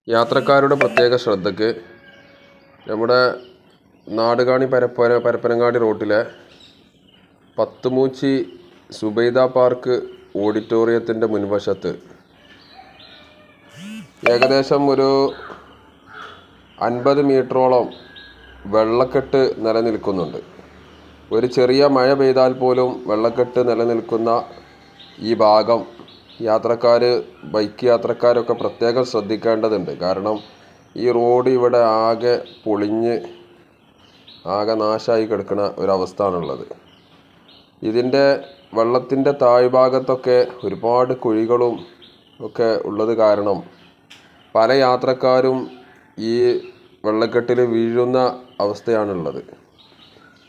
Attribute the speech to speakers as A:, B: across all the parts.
A: യാത്രക്കാരുടെ പ്രത്യേക ശ്രദ്ധയ്ക്ക് നമ്മുടെ നാടുകാണി പരപ്പനങ്ങാടി റോട്ടിലെ പത്തുമൂച്ചി സുബൈദ പാർക്ക് ഓഡിറ്റോറിയത്തിൻ്റെ മുൻവശത്ത് ഏകദേശം ഒരു 50 മീറ്ററോളം വെള്ളക്കെട്ട് നിലനിൽക്കുന്നുണ്ട്. ഒരു ചെറിയ മഴ പെയ്താൽ പോലും വെള്ളക്കെട്ട് നിലനിൽക്കുന്ന ഈ ഭാഗം ബൈക്ക് യാത്രക്കാരൊക്കെ പ്രത്യേകം ശ്രദ്ധിക്കേണ്ടതുണ്ട്. കാരണം ഈ റോഡ് ഇവിടെ ആകെ പൊളിഞ്ഞ് ആകെ നാശമായി കിടക്കുന്ന ഒരവസ്ഥയാണുള്ളത്. ഇതിൻ്റെ വെള്ളത്തിൻ്റെ താഴ്ഭാഗത്തൊക്കെ ഒരുപാട് കുഴികളും ഒക്കെ ഉള്ളത് കാരണം പല യാത്രക്കാരും ഈ വെള്ളക്കെട്ടിൽ വീഴുന്ന അവസ്ഥയാണുള്ളത്.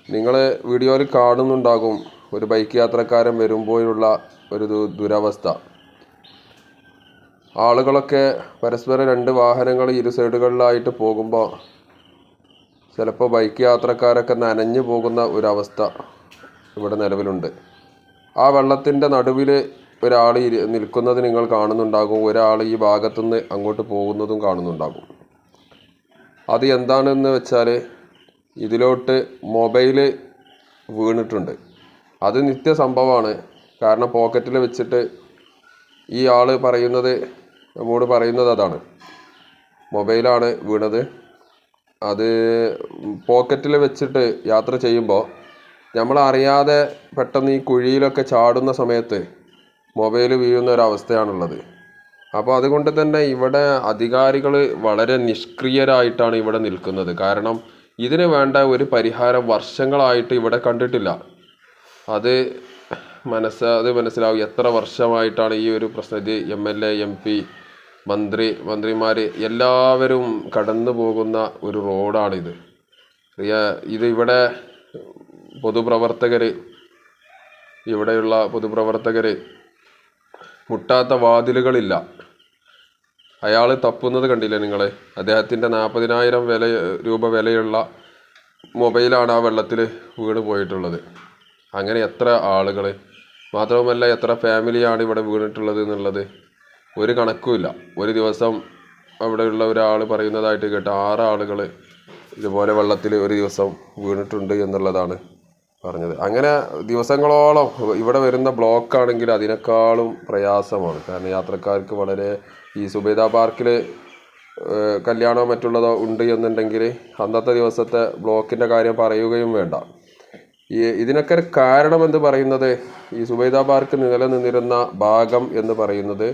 A: നിങ്ങൾ വീഡിയോയിൽ കാണുന്നുണ്ടാകും ഒരു ബൈക്ക് യാത്രക്കാരൻ വരുമ്പോഴുള്ള ഒരു ദുരവസ്ഥ. ആളുകളൊക്കെ പരസ്പരം 2 വാഹനങ്ങൾ ഇരു സൈഡുകളിലായിട്ട് പോകുമ്പോൾ ചിലപ്പോൾ ബൈക്ക് യാത്രക്കാരൊക്കെ നനഞ്ഞു പോകുന്ന ഒരവസ്ഥ ഇവിടെ നിലവിലുണ്ട്. ആ വെള്ളത്തിൻ്റെ നടുവിൽ ഒരാൾ നിൽക്കുന്നത് നിങ്ങൾ കാണുന്നുണ്ടാകും. ഒരാൾ ഈ ഭാഗത്തുനിന്ന് അങ്ങോട്ട് പോകുന്നതും കാണുന്നുണ്ടാകും. അത് എന്താണെന്ന് വെച്ചാൽ ഇതിലോട്ട് മൊബൈൽ വീണിട്ടുണ്ട്. അത് നിത്യസംഭവമാണ്. കാരണം പോക്കറ്റിൽ വെച്ചിട്ട് ഈ ആൾ നമ്മോട് പറയുന്നത് അതാണ്. മൊബൈലാണ് വീണത്. അത് പോക്കറ്റിൽ വെച്ചിട്ട് യാത്ര ചെയ്യുമ്പോൾ നമ്മളറിയാതെ പെട്ടെന്ന് ഈ കുഴിയിലൊക്കെ ചാടുന്ന സമയത്ത് മൊബൈൽ വീഴുന്ന ഒരവസ്ഥയാണുള്ളത്. അപ്പോൾ അതുകൊണ്ട് തന്നെ ഇവിടെ അധികാരികൾ വളരെ നിഷ്ക്രിയരായിട്ടാണ് ഇവിടെ നിൽക്കുന്നത്. കാരണം ഇതിന് വേണ്ട ഒരു പരിഹാരം വർഷങ്ങളായിട്ട് ഇവിടെ കണ്ടിട്ടില്ല. അത് മനസ്സിലാവും എത്ര വർഷമായിട്ടാണ് ഈ ഒരു പ്രശ്നം. ഇത് MLA, MP, മന്ത്രിമാർ എല്ലാവരും കടന്നു പോകുന്ന ഒരു റോഡാണിത്. ഇവിടെ ഇവിടെയുള്ള പൊതുപ്രവർത്തകർ മുട്ടാത്ത വാതിലുകളില്ല. അയാൾ തപ്പുന്നത് കണ്ടില്ലേ നിങ്ങൾ? അദ്ദേഹത്തിൻ്റെ 40,000 രൂപ വിലയുള്ള മൊബൈലാണ് ആ വെള്ളത്തിൽ വീണ് പോയിട്ടുള്ളത്. അങ്ങനെ എത്ര ആളുകൾ, മാത്രവുമല്ല എത്ര ഫാമിലിയാണ് ഇവിടെ വീണിട്ടുള്ളത് എന്നുള്ളത് ഒരു കണക്കുമില്ല. ഒരു ദിവസം അവിടെയുള്ള ഒരാൾ പറയുന്നതായിട്ട് കേട്ട് 6 ആളുകൾ ഇതുപോലെ വെള്ളത്തിൽ ഒരു ദിവസം വീണിട്ടുണ്ട് എന്നുള്ളതാണ് പറഞ്ഞത്. അങ്ങനെ ദിവസങ്ങളോളം ഇവിടെ വരുന്ന ബ്ലോക്കാണെങ്കിൽ അതിനേക്കാളും പ്രയാസമാണ്. കാരണം യാത്രക്കാർക്ക് വളരെ ഈ സുബൈദ പാർക്കിൽ കല്യാണമോ മറ്റുള്ളതോ ഉണ്ട് എന്നുണ്ടെങ്കിൽ അന്നത്തെ ദിവസത്തെ ബ്ലോക്കിൻ്റെ കാര്യം പറയുകയും വേണ്ട. ഇതിനൊക്കെ കാരണമെന്ന് പറയുന്നത് ഈ സുബൈദ പാർക്ക് നിലനിന്നിരുന്ന ഭാഗം എന്ന് പറയുന്നത്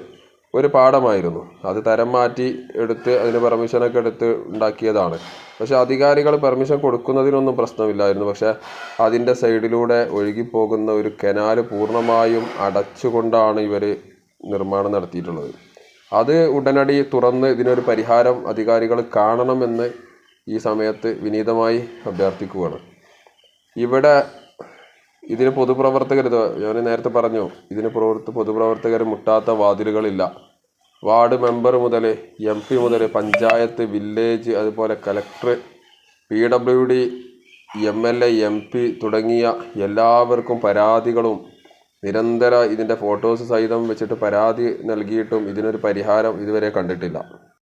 A: ഒരു പാടമായിരുന്നു. അത് തരം മാറ്റി എടുത്ത് അതിന് പെർമിഷനൊക്കെ എടുത്ത് ഉണ്ടാക്കിയതാണ്. പക്ഷെ അധികാരികൾ പെർമിഷൻ കൊടുക്കുന്നതിനൊന്നും പ്രശ്നമില്ലായിരുന്നു. പക്ഷെ അതിൻ്റെ സൈഡിലൂടെ ഒഴുകിപ്പോകുന്ന ഒരു കനാല് പൂർണ്ണമായും അടച്ചുകൊണ്ടാണ് ഇവർ നിർമ്മാണം നടത്തിയിട്ടുള്ളത്. അത് ഉടനടി തുറന്ന് ഇതിനൊരു പരിഹാരം അധികാരികൾ കാണണമെന്ന് ഈ സമയത്ത് വിനീതമായി അഭ്യർത്ഥിക്കുകയാണ്. ഇവിടെ ഇതിന് പൊതുപ്രവർത്തകർ, ഞാൻ നേരത്തെ പറഞ്ഞു, ഇതിന് പൊതുപ്രവർത്തകർ മുട്ടാത്ത വാതിലുകളില്ല. വാർഡ് മെമ്പർ മുതൽ MP മുതൽ പഞ്ചായത്ത്, വില്ലേജ്, അതുപോലെ കലക്ടർ, PWD, MLA, MP തുടങ്ങിയ എല്ലാവർക്കും പരാതികളും നിരന്തരം ഇതിൻ്റെ ഫോട്ടോസ് സഹിതം വെച്ചിട്ട് പരാതി നൽകിയിട്ടും ഇതിനൊരു പരിഹാരം ഇതുവരെ കണ്ടിട്ടില്ല.